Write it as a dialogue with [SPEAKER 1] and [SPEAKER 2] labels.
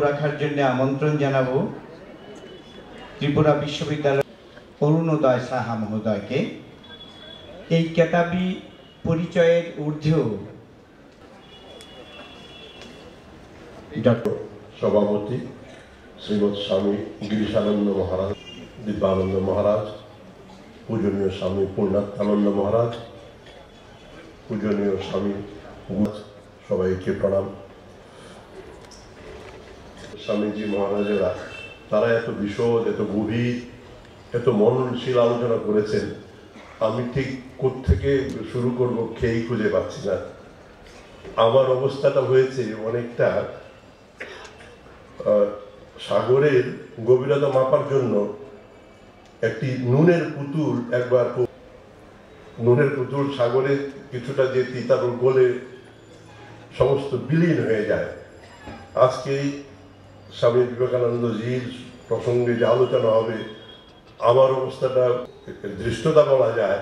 [SPEAKER 1] রাখার জন্য আমন্ত্রণ জানাবো ত্রিপুরা বিশ্ববিদ্যালয় অরুণোদয় সাহা মহোদয়কে। এই কেতাবি পরিচয়ের ঊর্ধ্বেও
[SPEAKER 2] সভাপতি শ্রীমৎ স্বামী গিরিশানন্দ মহারাজ, দিব্যানন্দ মহারাজ, পূজনীয় স্বামী পূর্ণাত্মানন্দ মহারাজ, পূজনীয় স্বামী, সবাইকে প্রণাম। স্বামীজি মহারাজেরা তারা এত বিশদ, এত গভীর, এত মননশীল আলোচনা করেছেন, আমি ঠিক কোত্থেকে শুরু করব খেয়েই খুঁজে পাচ্ছি না। আমার অবস্থাটা হয়েছে অনেকটা সাগরের গভীরতা মাপার জন্য একটি নুনের পুতুল, একবার নুনের পুতুল সাগরে কিছুটা যে তিতার গলে সমস্ত বিলীন হয়ে যায়। আজকে স্বামী বিবেকানন্দজির প্রসঙ্গে যে আলোচনা হবে, আমার অবস্থাটা দৃষ্টতা বলা যায়।